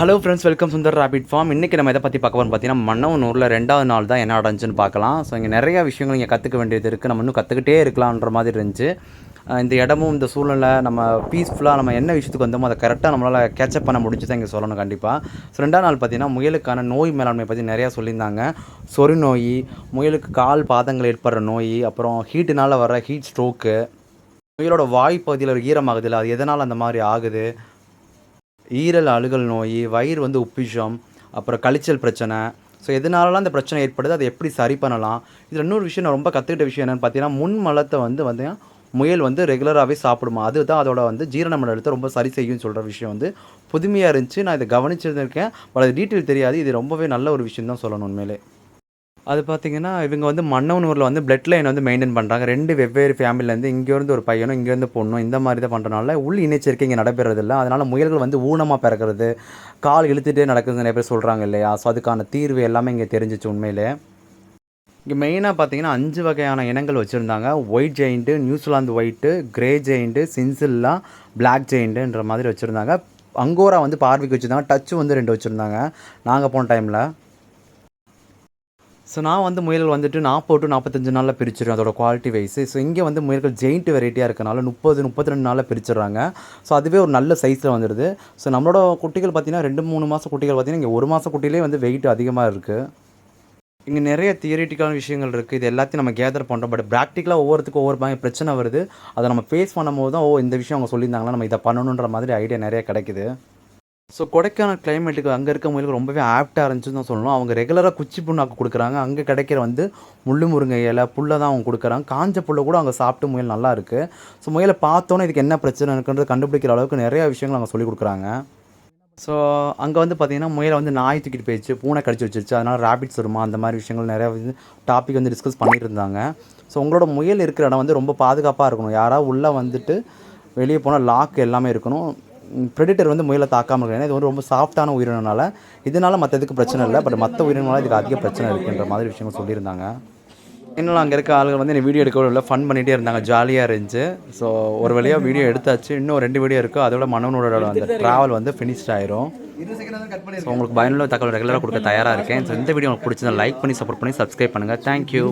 Hello friends, welcome Sundar rapid form. இன்றைக்கி நம்ம எதை பற்றி பார்க்க போகிறோம் பார்த்தீங்கன்னா, மன்னவனூரில் 2வது நாள் தான் என்ன நடந்துச்சுன்னு பார்க்கலாம். ஸோ இங்கே நிறையா விஷயங்கள் இங்கே கற்றுக்க வேண்டியது இருக்குது. நம்ம இன்னும் கற்றுக்கிட்டே இருக்கலான்ற மாதிரி இருந்துச்சு. இந்த இடமும் இந்த சூழ்நிலை நம்ம பீஸ்ஃபுல்லாக நம்ம என்ன விஷயத்துக்கு வந்தோமோ அதை கரெக்டாக நம்மளால் கேட்சப் பண்ண முடிஞ்சு தான் இங்கே சொல்லணும் கண்டிப்பாக. ஸோ 2வது நாள் பார்த்திங்கன்னா முயலுக்கான நோய் மேலாண்மை பற்றி நிறையா சொல்லியிருந்தாங்க. சொறி நோய், முயலுக்கு கால் பாதங்கள் ஏற்படுற நோய், அப்புறம் ஹீட்டுனால் வர ஹீட் ஸ்ட்ரோக்கு, முயலோட வாய் பகுதியில் ஒரு ஈரமாகுதில்ல, அது எதனால் அந்த மாதிரி ஆகுது, ஈரல் அழுகல் நோய், வயிறு உப்பிஷம், அப்புறம் கழிச்சல் பிரச்சனை. ஸோ எதனாலலாம் அந்த பிரச்சனை ஏற்படுது, அதை எப்படி சரி பண்ணலாம். இதில் இன்னொரு விஷயம் நான் ரொம்ப கற்றுக்கிட்ட விஷயம் என்னென்னு பார்த்தீங்கன்னா, முன் மலத்தை பார்த்தீங்கன்னா முயல் ரெகுலராகவே சாப்பிடுமா. அதுதான் அதோட ஜீரண மண்டலத்தை ரொம்ப சரி செய்யும்னு சொல்கிற விஷயம் புதுமையாக இருந்துச்சு. நான் இதை கவனிச்சிருந்திருக்கேன், பட் அது டீட்டெயில் தெரியாது. இது ரொம்பவே நல்ல ஒரு விஷயம் தான் சொல்லணும் உண்மையிலே. அது பார்த்திங்கன்னா, இவங்க மன்னவனூரில் பிளட் லைன் மெயின்டைன் பண்ணுறாங்க. 2 வெவ்வேறு ஃபேமிலிலேருந்து, இங்கேருந்து ஒரு பையனும் இங்கேருந்து பொண்ணும் இந்த மாதிரி தான் பண்ணுறனால உள் இணைச்சேர்க்கை இங்கே நடைபெறதில்லை. அதனால் முயல்கள் ஊனமாக பிறக்கிறது, கால் இழுத்துகிட்டே நடக்கிறது நிறைய பேர் சொல்கிறாங்க இல்லையா. ஸோ அதுக்கான தீர்வு எல்லாமே இங்கே தெரிஞ்சிச்சு உண்மையிலே. இங்கே மெயினாக பார்த்தீங்கன்னா 5 வகையான இனங்கள் வச்சுருந்தாங்க. White giant, New Zealand white, grey giant, chinchilla, black ஜெயிண்ட்டுன்ற மாதிரி வச்சுருந்தாங்க. அங்கோரா பார்வைக்கு வச்சுருந்தாங்க. டச்சு 2 வச்சுருந்தாங்க நாங்கள் போன டைமில். ஸோ நான் முயல்கள் 40 to 45 நாளில் பிரிச்சிடுவேன் அதோட குவாலிட்டி வைஸு. ஸோ இங்கே முயல்கள் ஜெயிண்ட் வெரைட்டியாக இருக்கனால 30-32 நாளில் பிரிச்சிடுறாங்க. ஸோ அதுவே ஒரு நல்ல சைஸில் வந்துடுது. ஸோ நம்மளோட குட்டிகள் பார்த்திங்கன்னா 2-3 மாத குட்டிகள் பார்த்திங்கன்னா இங்கே 1 மாத குட்டிலே வெயிட் அதிகமாக இருக்குது. இங்கே நிறைய தியரிட்டிக்கான விஷயங்கள் இருக்குது. இது எல்லாத்தையும் நம்ம கேதர் பண்ணுறோம். பட் ப்ராக்டிக்கலாக ஒவ்வொருத்துக்கும் ஒவ்வொரு மாதிரி பிரச்சனை வருது. அதை நம்ம ஃபேஸ் பண்ணும்போது தான் இந்த விஷயம் அவங்க சொல்லியிருந்தாங்களா, நம்ம இதை பண்ணணுன்ற மாதிரி ஐடியா நிறைய கிடைக்குது. ஸோ கொடைக்கானல் கிளைமேட்டுக்கு அங்கே இருக்க முயலுக்கு ரொம்பவே ஆப்டாக இருந்துச்சுன்னு தான் சொல்லணும். அவங்க ரெகுலராக குச்சி புண்ணாக்கு கொடுக்குறாங்க. அங்கே கிடைக்கிற முள்ளு முருங்கை இலை புல்லை தான் அவங்க கொடுக்குறாங்க. காஞ்ச புல்லை கூட அங்கே சாப்பிட்டு முயல் நல்லா இருக்குது. ஸோ முயலை பார்த்தோன்னே இதுக்கு என்ன பிரச்சனை இருக்குன்றது கண்டுபிடிக்கிற அளவுக்கு நிறையா விஷயங்கள் அங்கே சொல்லிக் கொடுக்குறாங்க. ஸோ அங்கே பார்த்திங்கன்னா முயலை நாய் தூக்கிட்டு போயிடுச்சு, பூனை கடிச்சு வச்சிருச்சு, அதனால் ரேபிட்ஸ் வருமா, அந்த மாதிரி விஷயங்கள் நிறையா டாபிக் டிஸ்கஸ் பண்ணிட்டு இருந்தாங்க. ஸோ உங்களோட முயல் இருக்கிற இடம் ரொம்ப பாதுகாப்பாக இருக்கணும். யாராவது உள்ளே வெளியே போனால் லாக் எல்லாமே இருக்கணும். ப்ரெடிட்டர் முயலை தாக்காமல் இருக்கணும். இது ரொம்ப சாஃப்டான உயிரினனால இதனால் மற்ற இதுக்கு பிரச்சனை இல்லை. பட் மற்ற உயிரினால இதுக்கு அதிக பிரச்சனை இருக்குன்ற மாதிரி விஷயங்கள் சொல்லியிருந்தாங்க. இன்னும் அங்கே இருக்க ஆளுகள் என்னை வீடியோ எடுக்க இல்லை, ஃபன் பண்ணிகிட்டே இருந்தாங்க, ஜாலியாக இருந்துச்சு. ஸோ ஒரு வழியாக வீடியோ எடுத்தாச்சு. இன்னும் 2 வீடியோ இருக்குது. அதோட மன்னவனோட ட்ராவல் ஃபினிஷ்ட் ஆயிரும். ஸோ உங்களுக்கு பயனுள்ள தகவல் ரெகுலராக கொடுக்க தயாராக இருக்கேன். ஸோ இந்த வீடியோ உங்களுக்கு பிடிச்சதை லைக் பண்ணி சப்போர்ட் பண்ணி சப்ஸ்கிரைப் பண்ணுங்கள். தேங்க்யூ.